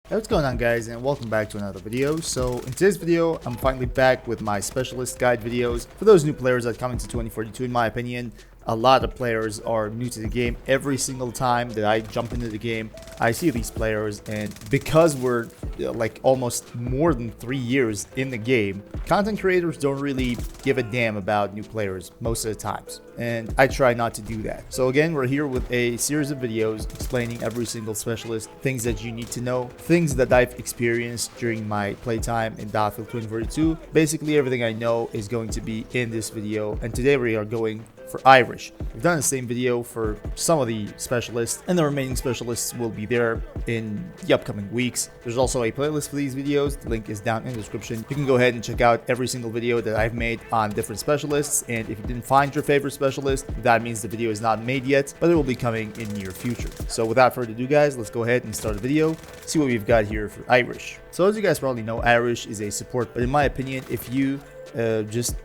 Hey, what's going on, guys, and welcome back to another video. So in today's video, I'm finally back with my specialist guide videos for those new players that come into 2042. In my opinion, a lot of players are new to the game. Every single time that I jump into the game, I see these players, and because we're like almost more than 3 years in the game, content creators don't really give a damn about new players most of the times, and I try not to do that. So again, we're here with a series of videos explaining every single specialist, things that you need to know, things that I've experienced during my playtime in Battlefield 2042. Basically everything I know is going to be in this video, and today we are going for Irish. We've done the same video for some of the specialists, and the remaining specialists will be there in the upcoming weeks. There's also a playlist for these videos. The link is down in the description. You can go ahead and check out every single video that I've made on different specialists, and if you didn't find your favorite specialist, that means the video is not made yet, but it will be coming in near future. So without further ado, guys, let's go ahead and start the video, see what we've got here for Irish. So as you guys probably know, Irish is a support, but in my opinion, if you just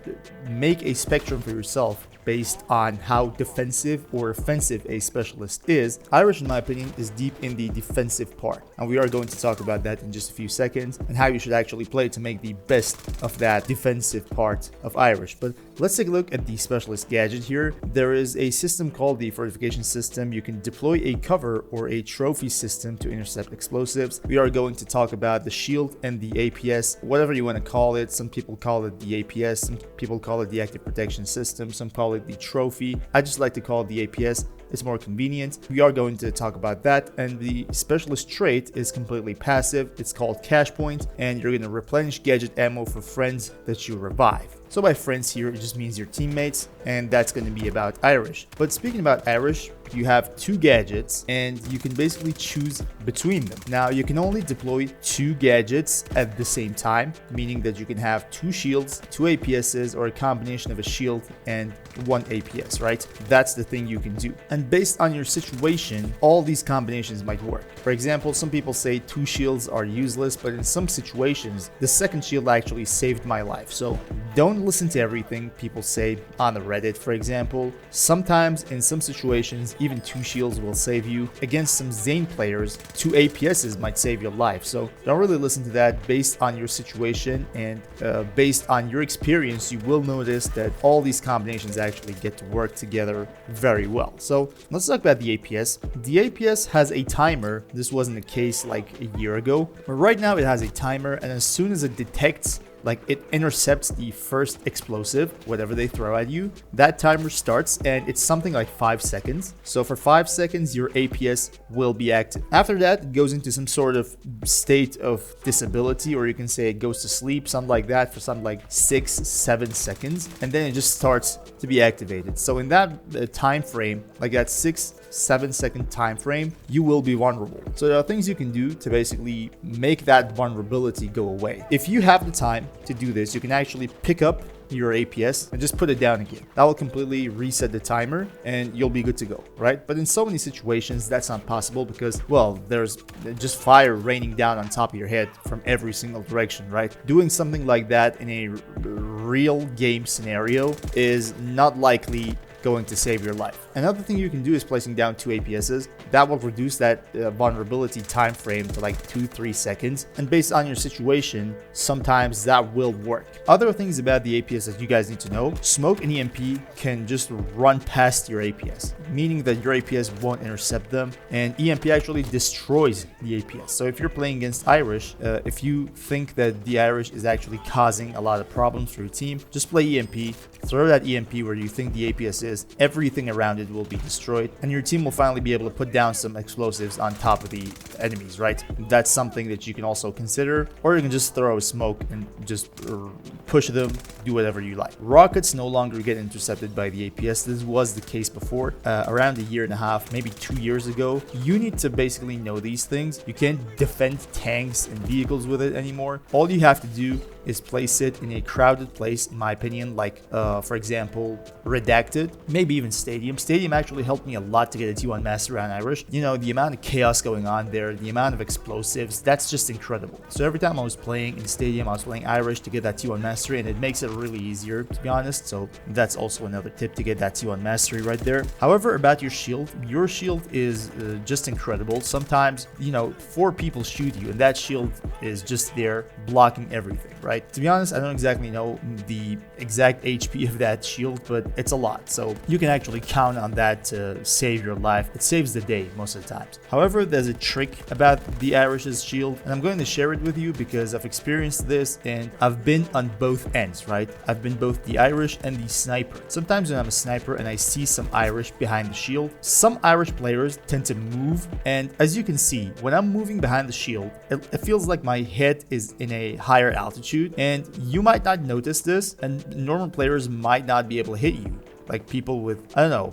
make a spectrum for yourself based on how defensive or offensive a specialist is, Irish, in my opinion, is deep in the defensive part, and we are going to talk about that in just a few seconds and how you should actually play to make the best of that defensive part of Irish. But let's take a look at the specialist gadget here. There is a system called the fortification system. You can deploy a cover or a trophy system to intercept explosives. We are going to talk about the shield and the APS, whatever you want to call it. Some people call it the APS, some people call it the active protection system, some call it the trophy. I just like to call it the APS. It's more convenient. We are going to talk about that, and the specialist trait is completely passive. It's called cash point, and you're going to replenish gadget ammo for friends that you revive. So by friends here, it just means your teammates, and that's going to be about Irish. But speaking about Irish, you have two gadgets, and you can basically choose between them. Now, you can only deploy two gadgets at the same time, meaning that you can have two shields, two APSs, or a combination of a shield and one APS, right? That's the thing you can do. And based on your situation, all these combinations might work. For example, some people say two shields are useless, but in some situations, the second shield actually saved my life. So don't listen to everything people say on the Reddit, for example. Sometimes in some situations, even two shields will save you. Against some Zane players, two APSs might save your life. So don't really listen to that. Based on your situation and based on your experience, you will notice that all these combinations actually get to work together very well. So let's talk about the APS. The APS has a timer. This wasn't the case like a year ago, but right now it has a timer, and as soon as it detects, like, it intercepts the first explosive, whatever they throw at you, that timer starts, and it's something like 5 seconds. So for 5 seconds, your APS will be active. After that, it goes into some sort of state of disability, or you can say it goes to sleep, something like that, for something like 6-7 seconds, and then it just starts to be activated. So in that time frame, like that 6-7 second time frame, you will be vulnerable. So there are things you can do to basically make that vulnerability go away. If you have the time to do this, you can actually pick up your APS and just put it down again. That will completely reset the timer and you'll be good to go, right? But in so many situations, that's not possible because, well, there's just fire raining down on top of your head from every single direction, right? Doing something like that in a real game scenario is not likely going to save your life. Another thing you can do is placing down two APSs. That will reduce that vulnerability time frame to like 2-3 seconds, and based on your situation, sometimes that will work. Other things about the APS that you guys need to know: smoke and EMP can just run past your APS, meaning that your APS won't intercept them, and EMP actually destroys the APS. So if you're playing against Irish, if you think that the Irish is actually causing a lot of problems for your team, just play EMP, throw that EMP where you think the APS is, everything around it will be destroyed, and your team will finally be able to put down some explosives on top of the enemies, right? That's something that you can also consider, or you can just throw a smoke and just push them, do whatever you like. Rockets no longer get intercepted by the APS. This was the case before, around a year and a half, maybe 2 years ago. You need to basically know these things. You can't defend tanks and vehicles with it anymore. All you have to do is place it in a crowded place, in my opinion, like for example, Redacted, maybe even Stadium. Stadium actually helped me a lot to get a T1 master around Irish. You know, the amount of chaos going on there fire, the amount of explosives, that's just incredible. So every time I was playing in Stadium, I was playing Irish to get that T1 mastery, and it makes it really easier, to be honest. So that's also another tip to get that T1 mastery right there. However, about your shield is just incredible. Sometimes, you know, 4 people shoot you and that shield is just there blocking everything, right? To be honest, I don't exactly know the exact HP of that shield, but it's a lot. So you can actually count on that to save your life. It saves the day most of the times. However, there's a trick about the Irish's shield, and I'm going to share it with you because I've experienced this and I've been on both ends, right? I've been both the Irish and the sniper. Sometimes when I'm a sniper and I see some Irish behind the shield, some Irish players tend to move, and as you can see, when I'm moving behind the shield, it feels like my head is in a higher altitude, and you might not notice this, and normal players might not be able to hit you. Like people with, I don't know,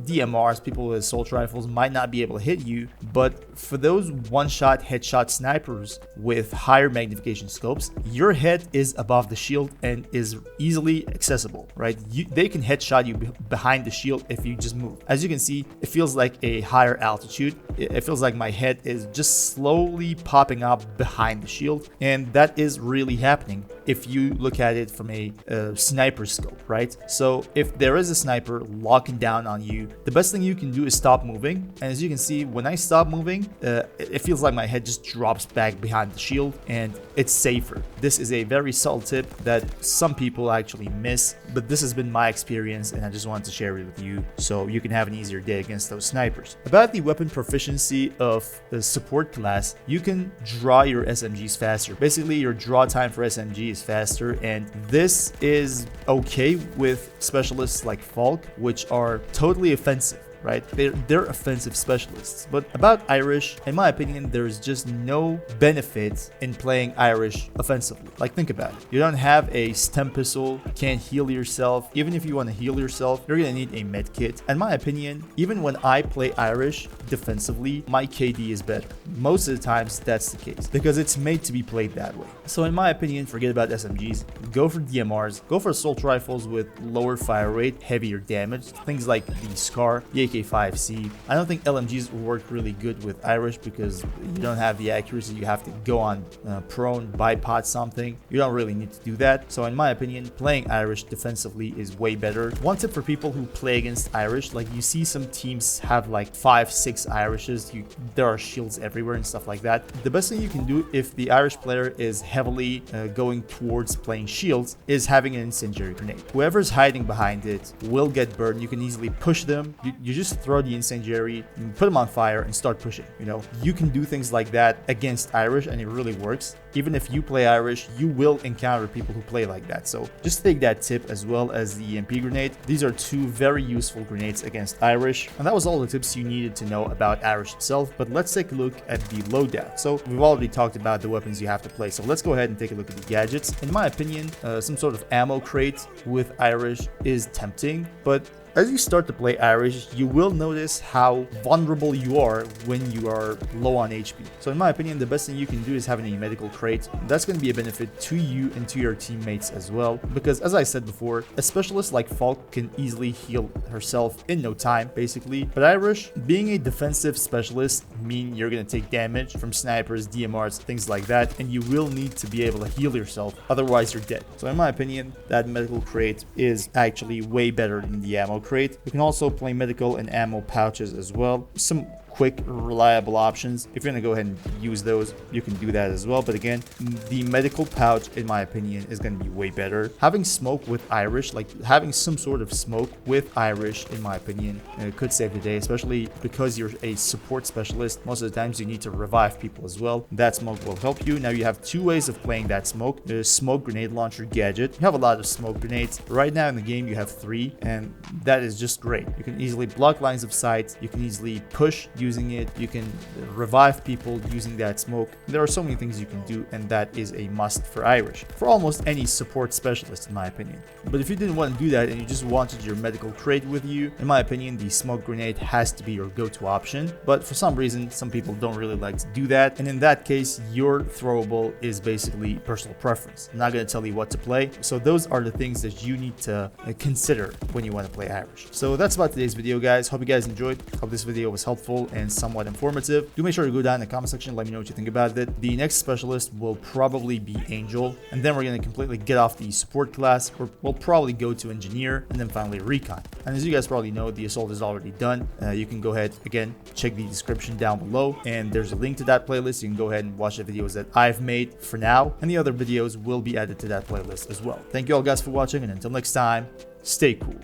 DMRs, people with assault rifles might not be able to hit you, but for those one-shot headshot snipers with higher magnification scopes, your head is above the shield and is easily accessible, right? They can headshot you behind the shield if you just move. As you can see, it feels like a higher altitude. It feels like my head is just slowly popping up behind the shield, and that is really happening if you look at it from a sniper scope, right? So if there is a sniper locking down on you, the best thing you can do is stop moving. And as you can see, when I stop moving, it feels like my head just drops back behind the shield and it's safer. This is a very subtle tip that some people actually miss, but this has been my experience and I just wanted to share it with you so you can have an easier day against those snipers. About the weapon proficiency of the support class, you can draw your SMGs faster. Basically, your draw time for SMG is faster, and this is okay with specialists like Falk, which are totally offensive, right? They're offensive specialists. But about Irish, in my opinion, there's just no benefit in playing Irish offensively. Like, think about it. You don't have a stem pistol, can't heal yourself. Even if you want to heal yourself, you're gonna need a med kit. In my opinion, even when I play Irish defensively, my KD is better. Most of the times, that's the case because it's made to be played that way. So in my opinion, forget about SMGs. Go for DMRs. Go for assault rifles with lower fire rate, heavier damage. Things like the SCAR, the AK-5C. I don't think LMGs work really good with Irish because you don't have the accuracy. You have to go on prone, bipod something. You don't really need to do that. So in my opinion, playing Irish defensively is way better. One tip for people who play against Irish, like you see some teams have like 5-6 Irishes. There are shields everywhere and stuff like that. The best thing you can do if the Irish player is heavily going towards playing shields is having an incendiary grenade. Whoever's hiding behind it will get burned. You can easily push them. You just throw the incendiary, put them on fire, and start pushing. You know, you can do things like that against Irish, and it really works. Even if you play Irish, you will encounter people who play like that. So just take that tip as well as the EMP grenade. These are two very useful grenades against Irish. And that was all the tips you needed to know about Irish itself. But let's take a look at the loadout. So we've already talked about the weapons you have to play. So let's go ahead and take a look at the gadgets. In my opinion, some sort of ammo crate with Irish is tempting, but as you start to play Irish, you will notice how vulnerable you are when you are low on HP. So in my opinion, the best thing you can do is having a medical crate. That's going to be a benefit to you and to your teammates as well, because as I said before, a specialist like Falk can easily heal herself in no time, basically. But Irish, being a defensive specialist, mean you're going to take damage from snipers, DMRs, things like that, and you will need to be able to heal yourself, otherwise you're dead. So in my opinion, that medical crate is actually way better than the ammo crate. You can also play medical and ammo pouches as well. Some quick, reliable options. If you're gonna go ahead and use those, you can do that as well. But again, the medical pouch, in my opinion, is gonna be way better. Having smoke with Irish, like having some sort of smoke with Irish, in my opinion, could save the day, especially because you're a support specialist. Most of the times you need to revive people as well. That smoke will help you. Now you have two ways of playing that smoke. There's smoke grenade launcher gadget. You have a lot of smoke grenades. Right now in the game, you have 3, and that is just great. You can easily block lines of sight. You can easily push using it. You can revive people using that smoke. There are so many things you can do, and that is a must for Irish, for almost any support specialist, in my opinion. But if you didn't want to do that and you just wanted your medical crate with you, in my opinion, the smoke grenade has to be your go-to option. But for some reason, some people don't really like to do that, and in that case, your throwable is basically personal preference. I'm not going to tell you what to play. So those are the things that you need to consider when you want to play Irish. So that's about today's video, guys. Hope you guys enjoyed. Hope this video was helpful. simple and somewhat informative. Do make sure to go down in the comment section, let me know what you think about it. The next specialist will probably be Angel, and then we're going to completely get off the support class. We'll probably go to engineer, and then finally recon. And as you guys probably know, the assault is already done. You can go ahead, again, check the description down below, and there's a link to that playlist. You can go ahead and watch the videos that I've made for now, and the other videos will be added to that playlist as well. Thank you all guys for watching, and until next time, stay cool.